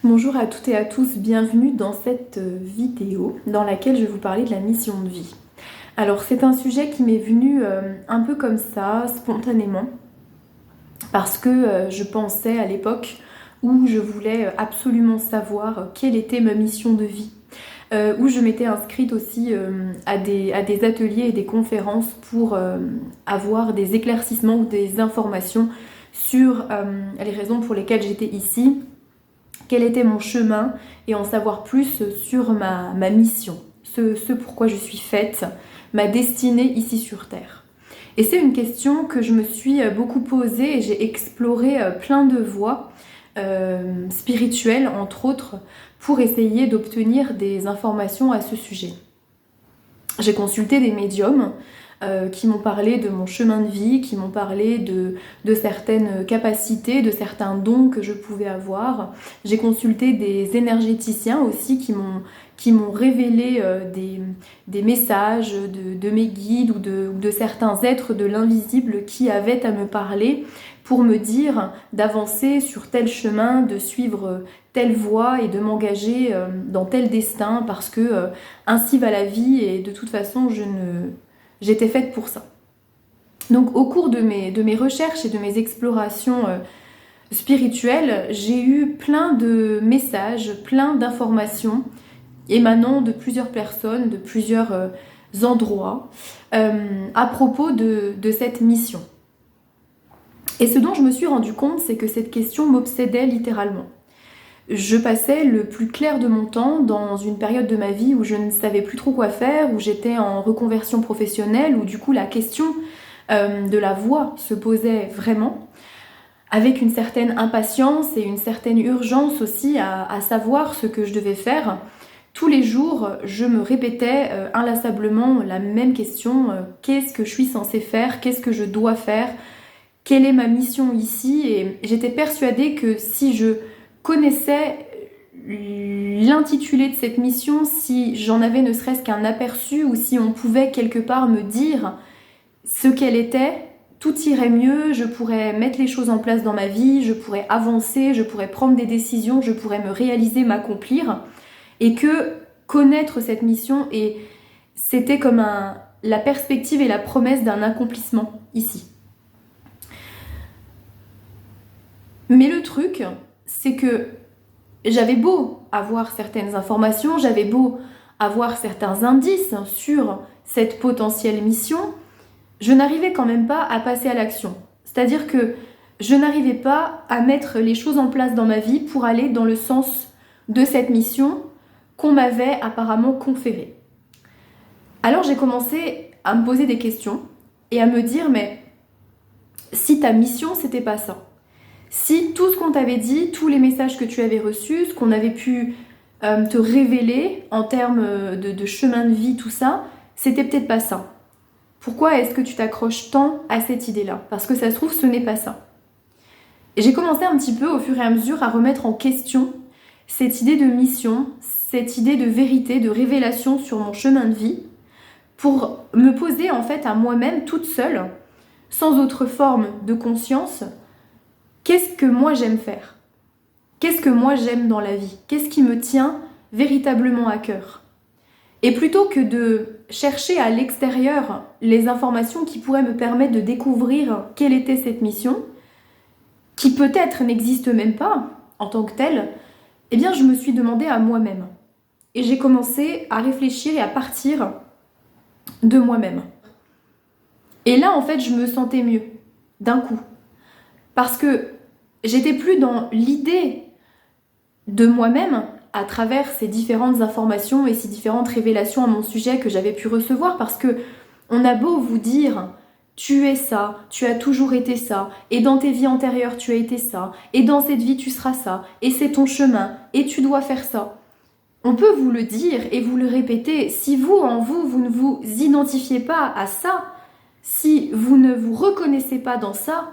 Bonjour à toutes et à tous, bienvenue dans cette vidéo dans laquelle je vais vous parler de la mission de vie. Alors c'est un sujet qui m'est venu un peu comme ça, spontanément, parce que je pensais à l'époque où je voulais absolument savoir quelle était ma mission de vie, où je m'étais inscrite aussi à des ateliers et des conférences pour avoir des éclaircissements ou des informations sur les raisons pour lesquelles j'étais ici, quel était mon chemin et en savoir plus sur ma mission, ce pourquoi je suis faite, ma destinée ici sur Terre. Et c'est une question que je me suis beaucoup posée et j'ai exploré plein de voies spirituelles, entre autres, pour essayer d'obtenir des informations à ce sujet. J'ai consulté des médiums qui m'ont parlé de mon chemin de vie, qui m'ont parlé de certaines capacités, de certains dons que je pouvais avoir. J'ai consulté des énergéticiens aussi qui m'ont révélé des messages de mes guides ou de certains êtres de l'invisible qui avaient à me parler pour me dire d'avancer sur tel chemin, de suivre telle voie et de m'engager dans tel destin parce que ainsi va la vie et de toute façon j'étais faite pour ça. Donc au cours de mes recherches et de mes explorations spirituelles, j'ai eu plein de messages, plein d'informations émanant de plusieurs personnes, de plusieurs endroits à propos de cette mission. Et ce dont je me suis rendu compte, c'est que cette question m'obsédait littéralement. Je passais le plus clair de mon temps dans une période de ma vie où je ne savais plus trop quoi faire, où j'étais en reconversion professionnelle, où du coup la question de la voie se posait vraiment, avec une certaine impatience et une certaine urgence aussi à savoir ce que je devais faire. Tous les jours, je me répétais inlassablement la même question, qu'est-ce que je suis censée faire, qu'est-ce que je dois faire, quelle est ma mission ici, et j'étais persuadée que si je connaissais l'intitulé de cette mission, si j'en avais ne serait-ce qu'un aperçu ou si on pouvait quelque part me dire ce qu'elle était, tout irait mieux, je pourrais mettre les choses en place dans ma vie, je pourrais avancer, je pourrais prendre des décisions, je pourrais me réaliser, m'accomplir, et que connaître cette mission, et c'était comme la perspective et la promesse d'un accomplissement ici. Mais le truc, c'est que j'avais beau avoir certaines informations, j'avais beau avoir certains indices sur cette potentielle mission, je n'arrivais quand même pas à passer à l'action. C'est-à-dire que je n'arrivais pas à mettre les choses en place dans ma vie pour aller dans le sens de cette mission qu'on m'avait apparemment conférée. Alors j'ai commencé à me poser des questions et à me dire, mais si ta mission c'était pas ça, si tout ce qu'on t'avait dit, tous les messages que tu avais reçus, ce qu'on avait pu te révéler en termes de chemin de vie, tout ça, c'était peut-être pas ça. Pourquoi est-ce que tu t'accroches tant à cette idée-là? Parce que ça se trouve, ce n'est pas ça. Et j'ai commencé un petit peu au fur et à mesure à remettre en question cette idée de mission, cette idée de vérité, de révélation sur mon chemin de vie, pour me poser en fait à moi-même toute seule, sans autre forme de conscience, qu'est-ce que moi j'aime faire? Qu'est-ce que moi j'aime dans la vie? Qu'est-ce qui me tient véritablement à cœur? Et plutôt que de chercher à l'extérieur les informations qui pourraient me permettre de découvrir quelle était cette mission, qui peut-être n'existe même pas en tant que telle, eh bien je me suis demandé à moi-même. Et j'ai commencé à réfléchir et à partir de moi-même. Et là en fait je me sentais mieux, d'un coup. Parce que j'étais plus dans l'idée de moi-même à travers ces différentes informations et ces différentes révélations à mon sujet que j'avais pu recevoir, parce que on a beau vous dire tu es ça, tu as toujours été ça, et dans tes vies antérieures tu as été ça, et dans cette vie tu seras ça, et c'est ton chemin, et tu dois faire ça. On peut vous le dire et vous le répéter, si vous ne vous identifiez pas à ça, si vous ne vous reconnaissez pas dans ça,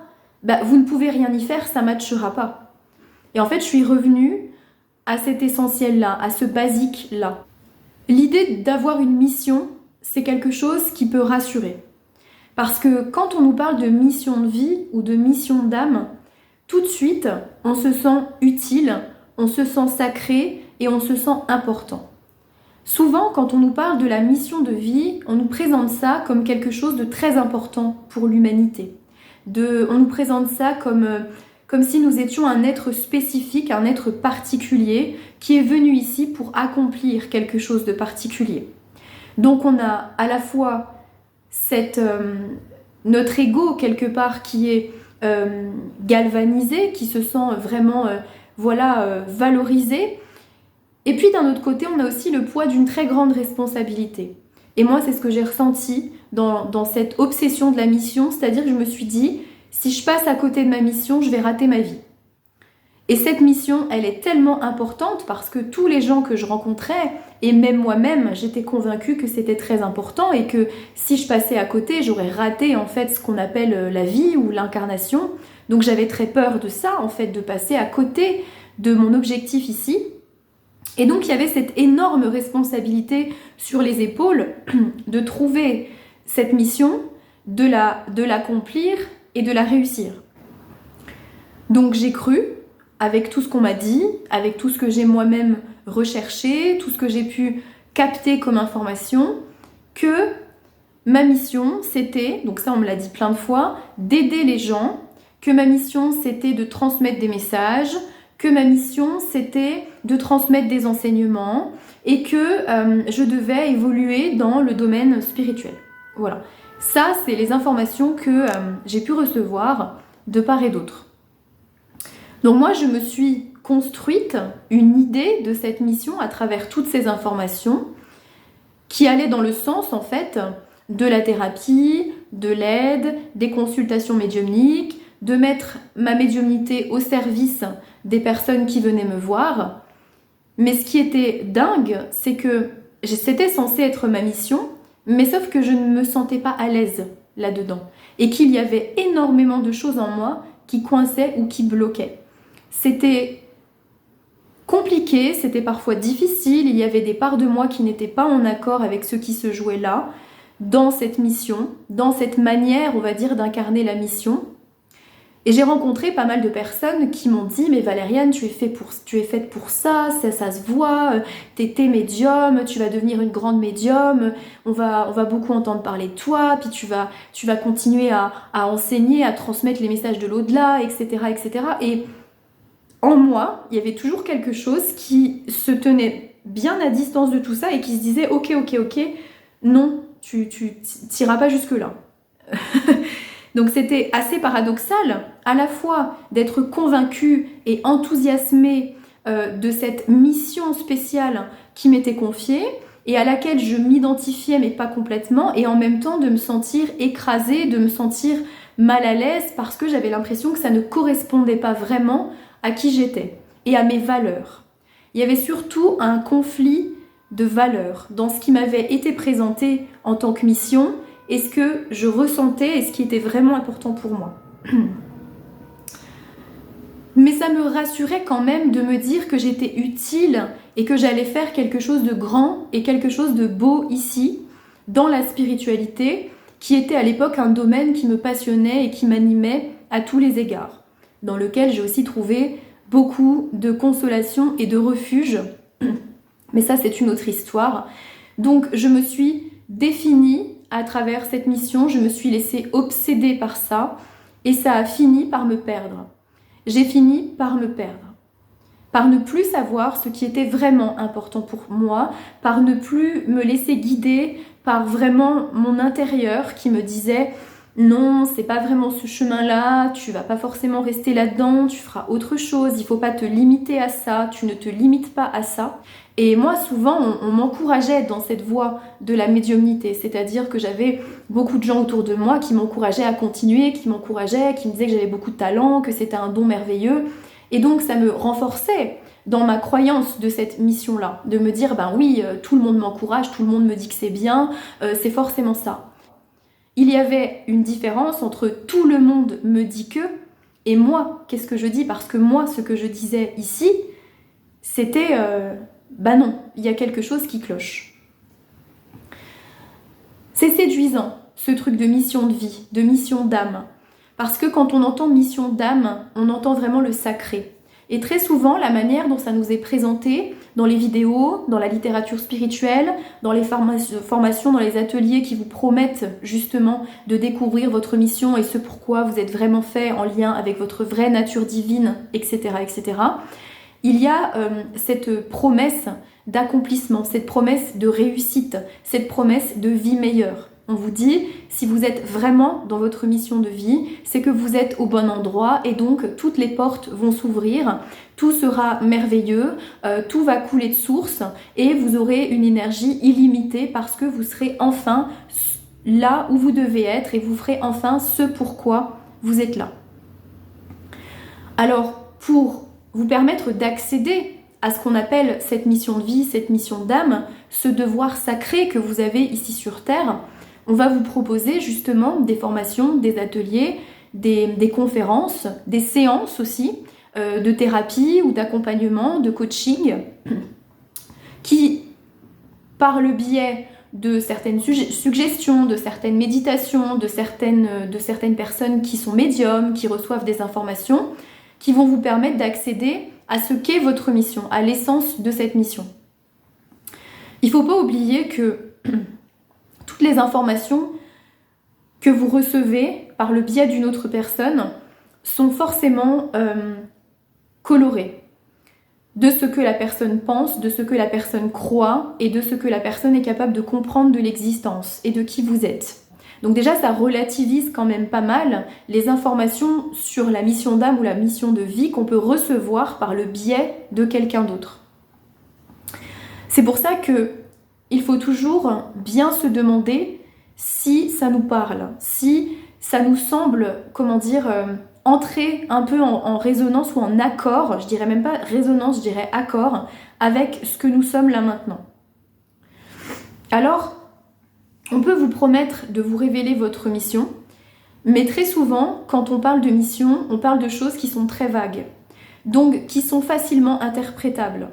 vous ne pouvez rien y faire, ça ne matchera pas. Et en fait, je suis revenue à cet essentiel-là, à ce basique-là. L'idée d'avoir une mission, c'est quelque chose qui peut rassurer. Parce que quand on nous parle de mission de vie ou de mission d'âme, tout de suite, on se sent utile, on se sent sacré et on se sent important. Souvent, quand on nous parle de la mission de vie, on nous présente ça comme quelque chose de très important pour l'humanité. On nous présente ça comme si nous étions un être spécifique, un être particulier qui est venu ici pour accomplir quelque chose de particulier. Donc on a à la fois notre ego quelque part qui est galvanisé, qui se sent vraiment valorisé. Et puis d'un autre côté, on a aussi le poids d'une très grande responsabilité. Et moi, c'est ce que j'ai ressenti dans cette obsession de la mission, c'est-à-dire que je me suis dit, si je passe à côté de ma mission, je vais rater ma vie. Et cette mission, elle est tellement importante parce que tous les gens que je rencontrais, et même moi-même, j'étais convaincue que c'était très important et que si je passais à côté, j'aurais raté en fait ce qu'on appelle la vie ou l'incarnation. Donc j'avais très peur de ça, en fait, de passer à côté de mon objectif ici. Et donc il y avait cette énorme responsabilité sur les épaules de trouver cette mission, de l'accomplir et de la réussir. Donc j'ai cru, avec tout ce qu'on m'a dit, avec tout ce que j'ai moi-même recherché, tout ce que j'ai pu capter comme information, que ma mission c'était, donc ça on me l'a dit plein de fois, d'aider les gens, que ma mission c'était de transmettre des messages, que ma mission c'était de transmettre des enseignements et que je devais évoluer dans le domaine spirituel. Voilà. Ça, c'est les informations que j'ai pu recevoir de part et d'autre. Donc moi, je me suis construite une idée de cette mission à travers toutes ces informations qui allaient dans le sens, en fait, de la thérapie, de l'aide, des consultations médiumniques, de mettre ma médiumnité au service des personnes qui venaient me voir. Mais ce qui était dingue, c'est que c'était censé être ma mission, mais sauf que je ne me sentais pas à l'aise là-dedans. Et qu'il y avait énormément de choses en moi qui coinçaient ou qui bloquaient. C'était compliqué, c'était parfois difficile, il y avait des parts de moi qui n'étaient pas en accord avec ce qui se jouait là, dans cette mission, dans cette manière, on va dire, d'incarner la mission. Et j'ai rencontré pas mal de personnes qui m'ont dit « Mais Valériane, tu es faite pour ça, ça se voit, t'es médium, tu vas devenir une grande médium, on va beaucoup entendre parler de toi, puis tu vas continuer à enseigner, à transmettre les messages de l'au-delà, etc. etc. » Et en moi, il y avait toujours quelque chose qui se tenait bien à distance de tout ça et qui se disait « Ok, non, tu t'iras pas jusque-là. » Donc c'était assez paradoxal, à la fois d'être convaincue et enthousiasmée de cette mission spéciale qui m'était confiée et à laquelle je m'identifiais mais pas complètement, et en même temps de me sentir écrasée, de me sentir mal à l'aise parce que j'avais l'impression que ça ne correspondait pas vraiment à qui j'étais et à mes valeurs. Il y avait surtout un conflit de valeurs dans ce qui m'avait été présenté en tant que mission et ce que je ressentais et ce qui était vraiment important pour moi. Mais ça me rassurait quand même de me dire que j'étais utile et que j'allais faire quelque chose de grand et quelque chose de beau ici, dans la spiritualité, qui était à l'époque un domaine qui me passionnait et qui m'animait à tous les égards, dans lequel j'ai aussi trouvé beaucoup de consolation et de refuge. Mais ça, c'est une autre histoire. Donc, je me suis définie à travers cette mission, je me suis laissée obséder par ça et ça a fini par me perdre. J'ai fini par me perdre, par ne plus savoir ce qui était vraiment important pour moi, par ne plus me laisser guider par vraiment mon intérieur qui me disait non, c'est pas vraiment ce chemin-là, tu vas pas forcément rester là-dedans, tu feras autre chose, il faut pas te limiter à ça, tu ne te limites pas à ça. Et moi, souvent, on m'encourageait dans cette voie de la médiumnité, c'est-à-dire que j'avais beaucoup de gens autour de moi qui m'encourageaient à continuer, qui m'encourageaient, qui me disaient que j'avais beaucoup de talent, que c'était un don merveilleux. Et donc, ça me renforçait dans ma croyance de cette mission-là, de me dire, ben oui, tout le monde m'encourage, tout le monde me dit que c'est bien, c'est forcément ça. Il y avait une différence entre tout le monde me dit que et moi, qu'est-ce que je dis? Parce que moi, ce que je disais ici, c'était bah non, il y a quelque chose qui cloche. C'est séduisant, ce truc de mission de vie, de mission d'âme. Parce que quand on entend mission d'âme, on entend vraiment le sacré. Et très souvent, la manière dont ça nous est présenté dans les vidéos, dans la littérature spirituelle, dans les formations, dans les ateliers qui vous promettent justement de découvrir votre mission et ce pourquoi vous êtes vraiment fait en lien avec votre vraie nature divine, etc., etc., il y a cette promesse d'accomplissement, cette promesse de réussite, cette promesse de vie meilleure. On vous dit, si vous êtes vraiment dans votre mission de vie, c'est que vous êtes au bon endroit et donc toutes les portes vont s'ouvrir, tout sera merveilleux, tout va couler de source et vous aurez une énergie illimitée parce que vous serez enfin là où vous devez être et vous ferez enfin ce pourquoi vous êtes là. Alors, pour vous permettre d'accéder à ce qu'on appelle cette mission de vie, cette mission d'âme, ce devoir sacré que vous avez ici sur Terre, on va vous proposer justement des formations, des ateliers, des conférences, des séances aussi, de thérapie ou d'accompagnement, de coaching, qui, par le biais de certaines suggestions, de certaines méditations, de certaines personnes qui sont médiums, qui reçoivent des informations, qui vont vous permettre d'accéder à ce qu'est votre mission, à l'essence de cette mission. Il ne faut pas oublier que toutes les informations que vous recevez par le biais d'une autre personne sont forcément colorées de ce que la personne pense, de ce que la personne croit et de ce que la personne est capable de comprendre de l'existence et de qui vous êtes. Donc déjà, ça relativise quand même pas mal les informations sur la mission d'âme ou la mission de vie qu'on peut recevoir par le biais de quelqu'un d'autre. C'est pour ça que il faut toujours bien se demander si ça nous parle, si ça nous semble, entrer un peu en résonance ou en accord, je dirais même pas résonance, je dirais accord, avec ce que nous sommes là maintenant. Alors, on peut vous promettre de vous révéler votre mission, mais très souvent, quand on parle de mission, on parle de choses qui sont très vagues, donc qui sont facilement interprétables.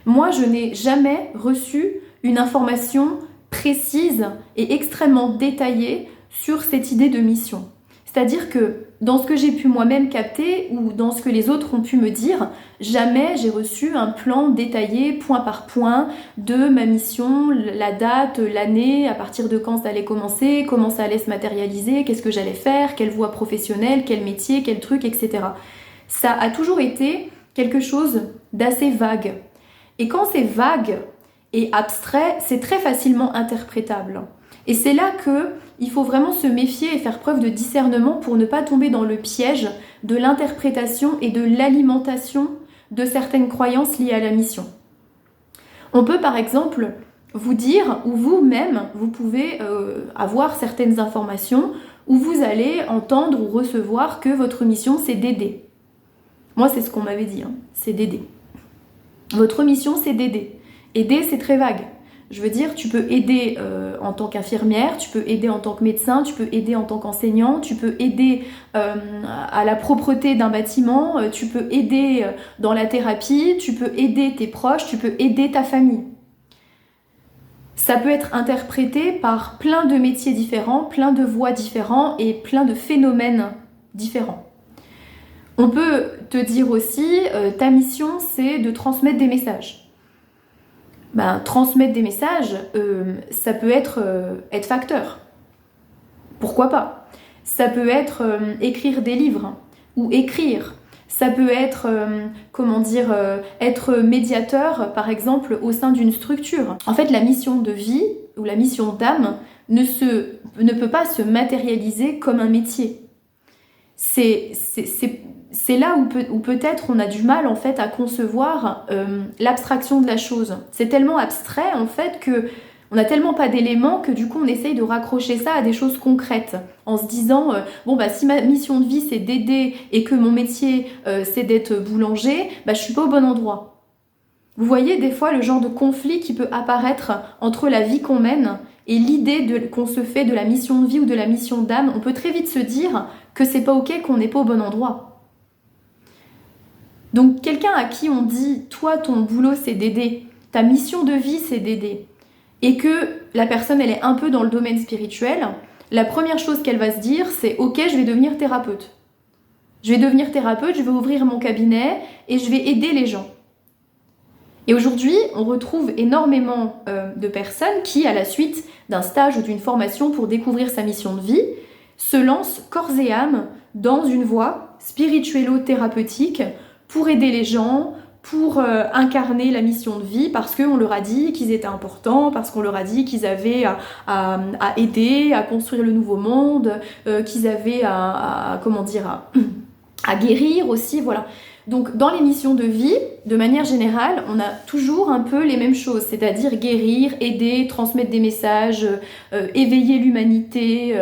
Moi, je n'ai jamais reçu une information précise et extrêmement détaillée sur cette idée de mission. C'est-à-dire que dans ce que j'ai pu moi-même capter ou dans ce que les autres ont pu me dire, jamais j'ai reçu un plan détaillé point par point de ma mission, la date, l'année, à partir de quand ça allait commencer, comment ça allait se matérialiser, qu'est-ce que j'allais faire, quelle voie professionnelle, quel métier, quel truc, etc. Ça a toujours été quelque chose d'assez vague. Et quand c'est vague et abstrait, c'est très facilement interprétable. Et c'est là qu'il faut vraiment se méfier et faire preuve de discernement pour ne pas tomber dans le piège de l'interprétation et de l'alimentation de certaines croyances liées à la mission. On peut par exemple vous dire, ou vous-même, vous pouvez avoir certaines informations où vous allez entendre ou recevoir que votre mission c'est d'aider. Moi c'est ce qu'on m'avait dit, c'est d'aider. Votre mission c'est d'aider. Aider c'est très vague. Je veux dire, tu peux aider en tant qu'infirmière, tu peux aider en tant que médecin, tu peux aider en tant qu'enseignant, tu peux aider à la propreté d'un bâtiment, tu peux aider dans la thérapie, tu peux aider tes proches, tu peux aider ta famille. Ça peut être interprété par plein de métiers différents, plein de voies différents et plein de phénomènes différents. On peut te dire aussi, ta mission c'est de transmettre des messages. Transmettre des messages, ça peut être facteur. Pourquoi pas? Ça peut être écrire des livres ou écrire. Ça peut être, être médiateur, par exemple, au sein d'une structure. En fait, la mission de vie ou la mission d'âme ne peut pas se matérialiser comme un métier. C'est là où peut-être on a du mal en fait à concevoir l'abstraction de la chose. C'est tellement abstrait en fait que on n'a tellement pas d'éléments que du coup on essaye de raccrocher ça à des choses concrètes en se disant si ma mission de vie c'est d'aider et que mon métier c'est d'être boulanger, je suis pas au bon endroit. Vous voyez des fois le genre de conflit qui peut apparaître entre la vie qu'on mène et l'idée qu'on se fait de la mission de vie ou de la mission d'âme. On peut très vite se dire que c'est pas ok, qu'on n'est pas au bon endroit. Donc quelqu'un à qui on dit, toi ton boulot c'est d'aider, ta mission de vie c'est d'aider, et que la personne elle est un peu dans le domaine spirituel, la première chose qu'elle va se dire c'est ok je vais devenir thérapeute. Je vais devenir thérapeute, je vais ouvrir mon cabinet et je vais aider les gens. Et aujourd'hui, on retrouve énormément de personnes qui, à la suite d'un stage ou d'une formation pour découvrir sa mission de vie, se lancent corps et âme dans une voie spirituello-thérapeutique pour aider les gens, pour incarner la mission de vie, parce qu'on leur a dit qu'ils étaient importants, parce qu'on leur a dit qu'ils avaient à aider, à construire le nouveau monde, qu'ils avaient à guérir aussi, voilà. Donc dans les missions de vie, de manière générale, on a toujours un peu les mêmes choses, c'est-à-dire guérir, aider, transmettre des messages, éveiller l'humanité,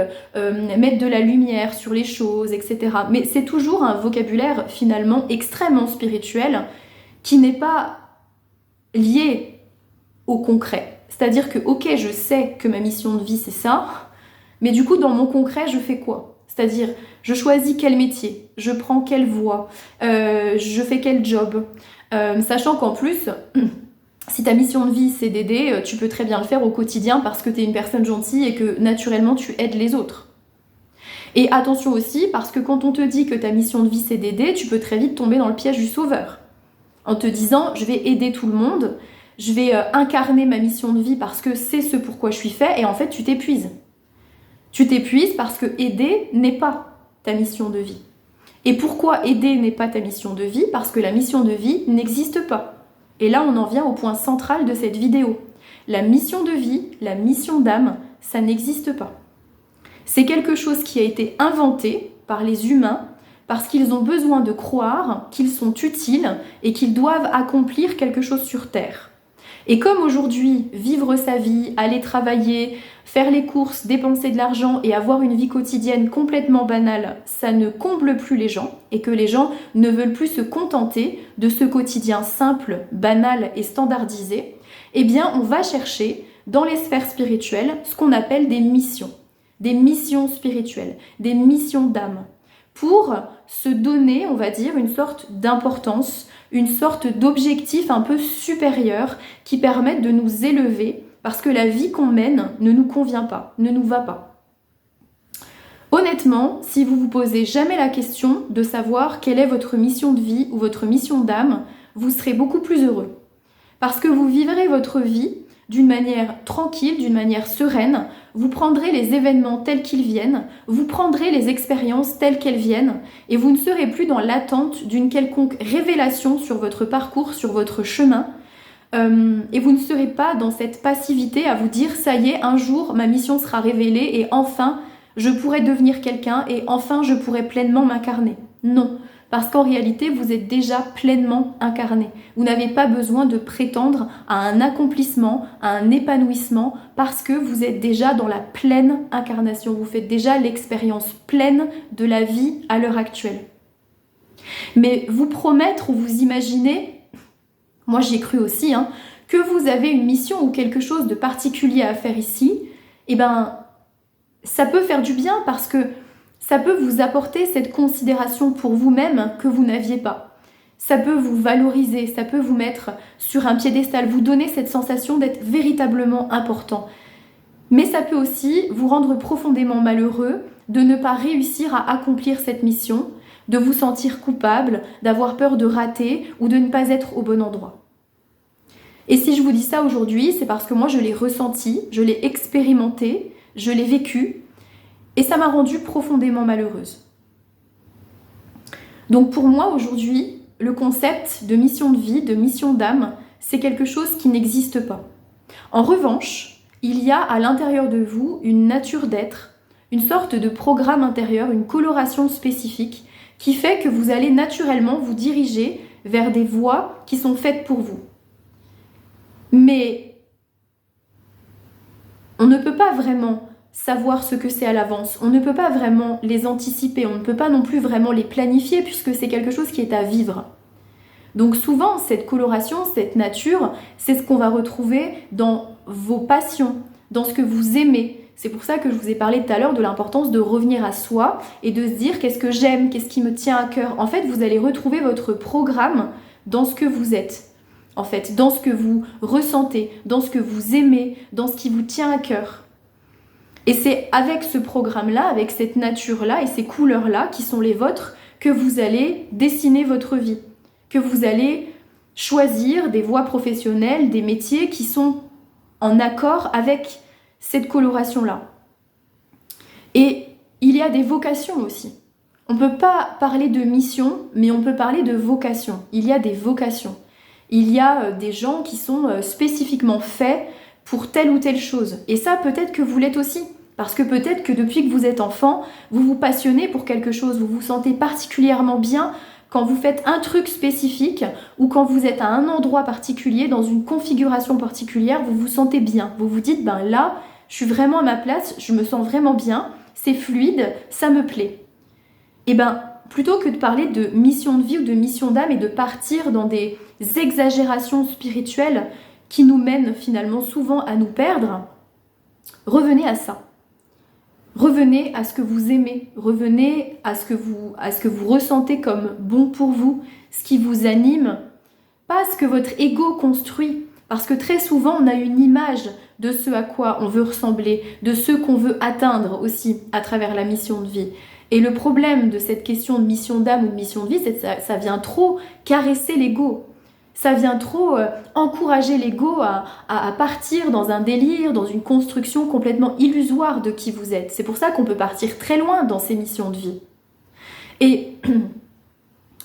mettre de la lumière sur les choses, etc. Mais c'est toujours un vocabulaire finalement extrêmement spirituel qui n'est pas lié au concret. C'est-à-dire que, ok, je sais que ma mission de vie c'est ça, mais du coup dans mon concret je fais quoi ? C'est-à-dire, je choisis quel métier, je prends quelle voie, je fais quel job. Sachant qu'en plus, si ta mission de vie c'est d'aider, tu peux très bien le faire au quotidien parce que tu es une personne gentille et que naturellement tu aides les autres. Et attention aussi, parce que quand on te dit que ta mission de vie c'est d'aider, tu peux très vite tomber dans le piège du sauveur. En te disant, je vais aider tout le monde, je vais incarner ma mission de vie parce que c'est ce pourquoi je suis fait, et en fait tu t'épuises. Tu t'épuises parce que aider n'est pas ta mission de vie. Et pourquoi aider n'est pas ta mission de vie ? Parce que la mission de vie n'existe pas. Et là, on en vient au point central de cette vidéo. La mission de vie, la mission d'âme, ça n'existe pas. C'est quelque chose qui a été inventé par les humains parce qu'ils ont besoin de croire qu'ils sont utiles et qu'ils doivent accomplir quelque chose sur Terre. Et comme aujourd'hui, vivre sa vie, aller travailler, faire les courses, dépenser de l'argent et avoir une vie quotidienne complètement banale, ça ne comble plus les gens et que les gens ne veulent plus se contenter de ce quotidien simple, banal et standardisé, eh bien on va chercher dans les sphères spirituelles ce qu'on appelle des missions spirituelles, des missions d'âme, pour se donner, on va dire, une sorte d'importance, une sorte d'objectif un peu supérieur qui permettent de nous élever parce que la vie qu'on mène ne nous convient pas, ne nous va pas. Honnêtement, si vous vous posez jamais la question de savoir quelle est votre mission de vie ou votre mission d'âme, vous serez beaucoup plus heureux. Parce que vous vivrez votre vie d'une manière tranquille, d'une manière sereine, vous prendrez les événements tels qu'ils viennent, vous prendrez les expériences telles qu'elles viennent, et vous ne serez plus dans l'attente d'une quelconque révélation sur votre parcours, sur votre chemin, et vous ne serez pas dans cette passivité à vous dire « ça y est, un jour, ma mission sera révélée et enfin, je pourrai devenir quelqu'un et enfin, je pourrai pleinement m'incarner ». Non, parce qu'en réalité, vous êtes déjà pleinement incarné. Vous n'avez pas besoin de prétendre à un accomplissement, à un épanouissement, parce que vous êtes déjà dans la pleine incarnation. Vous faites déjà l'expérience pleine de la vie à l'heure actuelle. Mais vous promettre ou vous imaginer, moi j'y ai cru aussi, que vous avez une mission ou quelque chose de particulier à faire ici, eh ben, ça peut faire du bien parce que ça peut vous apporter cette considération pour vous-même que vous n'aviez pas. Ça peut vous valoriser, ça peut vous mettre sur un piédestal, vous donner cette sensation d'être véritablement important. Mais ça peut aussi vous rendre profondément malheureux de ne pas réussir à accomplir cette mission, de vous sentir coupable, d'avoir peur de rater ou de ne pas être au bon endroit. Et si je vous dis ça aujourd'hui, c'est parce que moi je l'ai ressenti, je l'ai expérimenté, je l'ai vécu, et ça m'a rendue profondément malheureuse. Donc pour moi aujourd'hui, le concept de mission de vie, de mission d'âme, c'est quelque chose qui n'existe pas. En revanche, il y a à l'intérieur de vous une nature d'être, une sorte de programme intérieur, une coloration spécifique qui fait que vous allez naturellement vous diriger vers des voies qui sont faites pour vous. Mais on ne peut pas vraiment savoir ce que c'est à l'avance, on ne peut pas vraiment les anticiper, on ne peut pas non plus vraiment les planifier puisque c'est quelque chose qui est à vivre. Donc souvent, cette coloration, cette nature, c'est ce qu'on va retrouver dans vos passions, dans ce que vous aimez. C'est pour ça que je vous ai parlé tout à l'heure de l'importance de revenir à soi et de se dire qu'est-ce que j'aime, qu'est-ce qui me tient à cœur. En fait, vous allez retrouver votre programme dans ce que vous êtes. En fait, dans ce que vous ressentez, dans ce que vous aimez, dans ce qui vous tient à cœur. Et c'est avec ce programme-là, avec cette nature-là et ces couleurs-là qui sont les vôtres que vous allez dessiner votre vie, que vous allez choisir des voies professionnelles, des métiers qui sont en accord avec cette coloration-là. Et il y a des vocations aussi. On ne peut pas parler de mission, mais on peut parler de vocation. Il y a des vocations. Il y a des gens qui sont spécifiquement faits pour telle ou telle chose. Et ça, peut-être que vous l'êtes aussi. Parce que peut-être que depuis que vous êtes enfant, vous vous passionnez pour quelque chose, vous vous sentez particulièrement bien quand vous faites un truc spécifique ou quand vous êtes à un endroit particulier, dans une configuration particulière, vous vous sentez bien. Vous vous dites, ben là, je suis vraiment à ma place, je me sens vraiment bien, c'est fluide, ça me plaît. Et ben, plutôt que de parler de mission de vie ou de mission d'âme et de partir dans des exagérations spirituelles qui nous mènent finalement souvent à nous perdre, revenez à ça. Revenez à ce que vous aimez, revenez à ce que vous ressentez comme bon pour vous, ce qui vous anime, pas ce que votre ego construit. Parce que très souvent, on a une image de ce à quoi on veut ressembler, de ce qu'on veut atteindre aussi à travers la mission de vie. Et le problème de cette question de mission d'âme ou de mission de vie, c'est que ça vient trop caresser l'ego. Ça vient trop encourager l'ego à partir dans un délire, dans une construction complètement illusoire de qui vous êtes. C'est pour ça qu'on peut partir très loin dans ces missions de vie. Et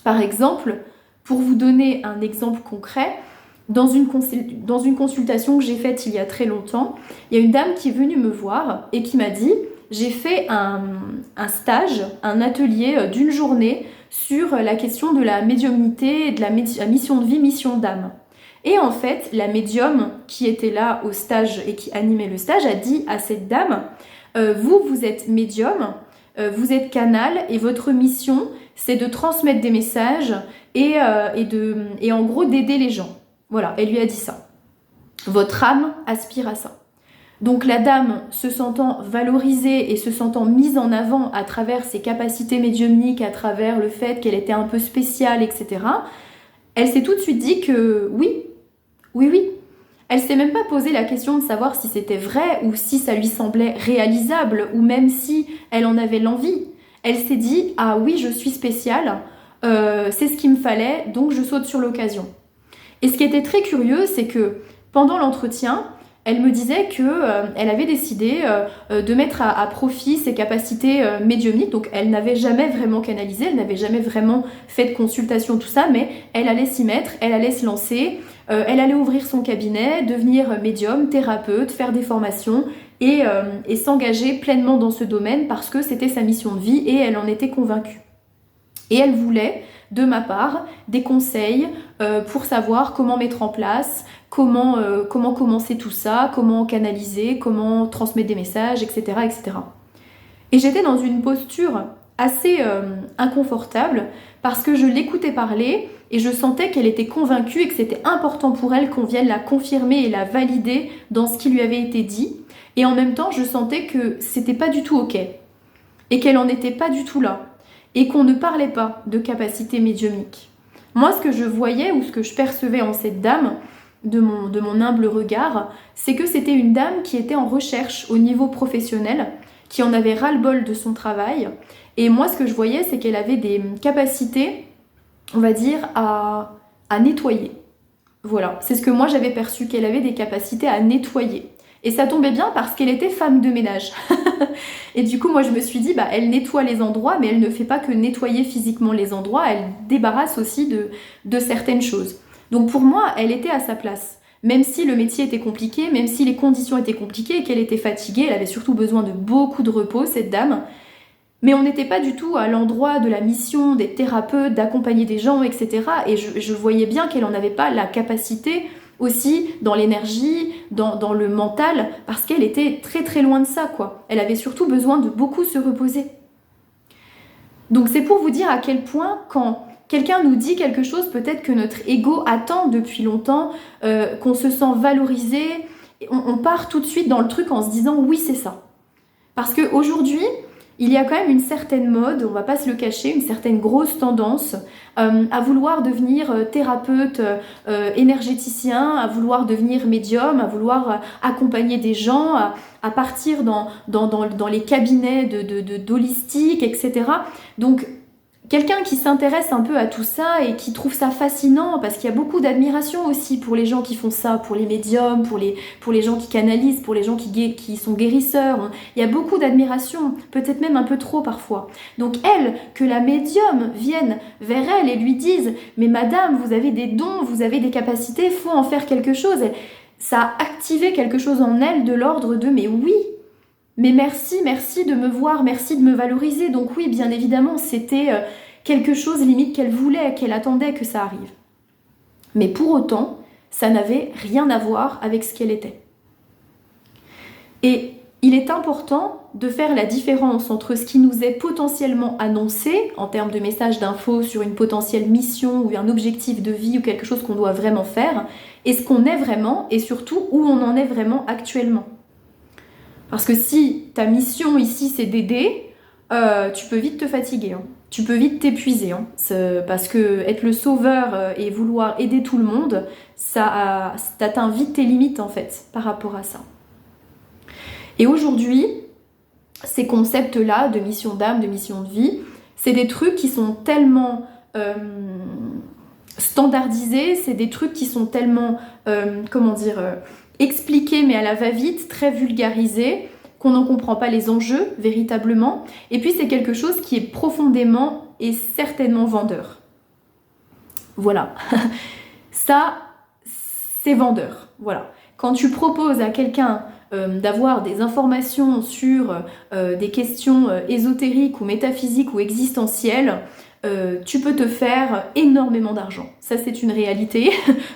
par exemple, pour vous donner un exemple concret, dans une consultation que j'ai faite il y a très longtemps, il y a une dame qui est venue me voir et qui m'a dit « J'ai fait un stage, un atelier d'une journée sur la question de la médiumnité et de la mission de vie, mission d'âme. » Et en fait, la médium qui était là au stage et qui animait le stage a dit à cette dame « Vous êtes médium, vous êtes canal et votre mission, c'est de transmettre des messages et en gros d'aider les gens. » Voilà, elle lui a dit ça. Votre âme aspire à ça. Donc la dame, se sentant valorisée et se sentant mise en avant à travers ses capacités médiumniques, à travers le fait qu'elle était un peu spéciale, etc., elle s'est tout de suite dit que oui. Elle s'est même pas posé la question de savoir si c'était vrai ou si ça lui semblait réalisable ou même si elle en avait l'envie. Elle s'est dit « Ah oui, je suis spéciale, c'est ce qu'il me fallait, donc je saute sur l'occasion. » Et ce qui était très curieux, c'est que pendant l'entretien, elle me disait qu'elle avait décidé de mettre à profit ses capacités médiumniques. Donc elle n'avait jamais vraiment canalisé, elle n'avait jamais vraiment fait de consultation, tout ça, mais elle allait s'y mettre, elle allait se lancer, elle allait ouvrir son cabinet, devenir médium, thérapeute, faire des formations et s'engager pleinement dans ce domaine parce que c'était sa mission de vie et elle en était convaincue. Et elle voulait, de ma part, des conseils pour savoir comment mettre en place, comment commencer tout ça, comment canaliser, comment transmettre des messages, etc. etc. Et j'étais dans une posture assez inconfortable parce que je l'écoutais parler et je sentais qu'elle était convaincue et que c'était important pour elle qu'on vienne la confirmer et la valider dans ce qui lui avait été dit. Et en même temps, je sentais que c'était pas du tout ok et qu'elle en était pas du tout là. Et qu'on ne parlait pas de capacité médiumnique. Moi, ce que je voyais ou ce que je percevais en cette dame, de mon humble regard, c'est que c'était une dame qui était en recherche au niveau professionnel, qui en avait ras-le-bol de son travail. Et moi, ce que je voyais, c'est qu'elle avait des capacités, on va dire, à nettoyer. Voilà, c'est ce que moi j'avais perçu, qu'elle avait des capacités à nettoyer. Et ça tombait bien parce qu'elle était femme de ménage. Et du coup, moi, je me suis dit, elle nettoie les endroits, mais elle ne fait pas que nettoyer physiquement les endroits, elle débarrasse aussi de certaines choses. Donc pour moi, elle était à sa place. Même si le métier était compliqué, même si les conditions étaient compliquées et qu'elle était fatiguée, elle avait surtout besoin de beaucoup de repos, cette dame. Mais on n'était pas du tout à l'endroit de la mission des thérapeutes, d'accompagner des gens, etc. Et je voyais bien qu'elle n'en avait pas la capacité aussi dans l'énergie, dans le mental, parce qu'elle était très très loin de ça, quoi. Elle avait surtout besoin de beaucoup se reposer. Donc c'est pour vous dire à quel point, quand quelqu'un nous dit quelque chose, peut-être que notre ego attend depuis longtemps, qu'on se sent valorisé, on part tout de suite dans le truc en se disant « oui, c'est ça ». Parce qu'aujourd'hui, il y a quand même une certaine mode, on va pas se le cacher, une certaine grosse tendance à vouloir devenir thérapeute, énergéticien, à vouloir devenir médium, à vouloir accompagner des gens, à partir dans les cabinets d'holistique, etc. Donc, quelqu'un qui s'intéresse un peu à tout ça et qui trouve ça fascinant, parce qu'il y a beaucoup d'admiration aussi pour les gens qui font ça, pour les médiums, pour les gens qui canalisent, pour les gens qui sont guérisseurs. Il y a beaucoup d'admiration, peut-être même un peu trop parfois. Donc elle, que la médium vienne vers elle et lui dise « Mais madame, vous avez des dons, vous avez des capacités, faut en faire quelque chose », ça a activé quelque chose en elle de l'ordre de « Mais oui !» Mais merci de me voir, merci de me valoriser. Donc oui, bien évidemment, c'était quelque chose limite qu'elle voulait, qu'elle attendait que ça arrive. Mais pour autant, ça n'avait rien à voir avec ce qu'elle était. Et il est important de faire la différence entre ce qui nous est potentiellement annoncé, en termes de messages d'infos sur une potentielle mission ou un objectif de vie ou quelque chose qu'on doit vraiment faire, et ce qu'on est vraiment, et surtout où on en est vraiment actuellement. Parce que si ta mission ici c'est d'aider, tu peux vite te fatiguer, hein. Tu peux vite t'épuiser, hein. Parce que être le sauveur et vouloir aider tout le monde, ça t'atteint vite tes limites en fait par rapport à ça. Et aujourd'hui, ces concepts-là de mission d'âme, de mission de vie, c'est des trucs qui sont tellement standardisés, c'est des trucs qui sont tellement, expliqué mais à la va-vite, très vulgarisé, qu'on n'en comprend pas les enjeux véritablement. Et puis c'est quelque chose qui est profondément et certainement vendeur. Voilà. Ça, c'est vendeur. Voilà. Quand tu proposes à quelqu'un d'avoir des informations sur des questions ésotériques ou métaphysiques ou existentielles, tu peux te faire énormément d'argent. Ça, c'est une réalité.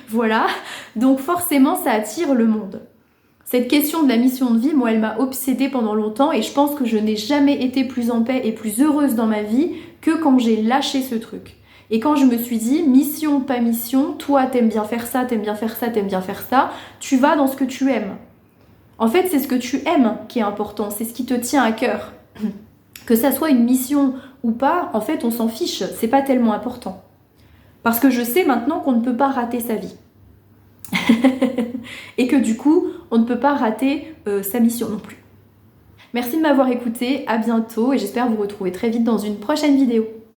Voilà. Donc forcément, ça attire le monde. Cette question de la mission de vie, moi, elle m'a obsédée pendant longtemps et je pense que je n'ai jamais été plus en paix et plus heureuse dans ma vie que quand j'ai lâché ce truc. Et quand je me suis dit, mission, pas mission, toi, t'aimes bien faire ça, t'aimes bien faire ça, t'aimes bien faire ça, tu vas dans ce que tu aimes. En fait, c'est ce que tu aimes qui est important, c'est ce qui te tient à cœur. Que ça soit une mission ou pas, en fait, on s'en fiche, c'est pas tellement important. Parce que je sais maintenant qu'on ne peut pas rater sa vie. Et que du coup, on ne peut pas rater sa mission non plus. Merci de m'avoir écouté, à bientôt et j'espère vous retrouver très vite dans une prochaine vidéo.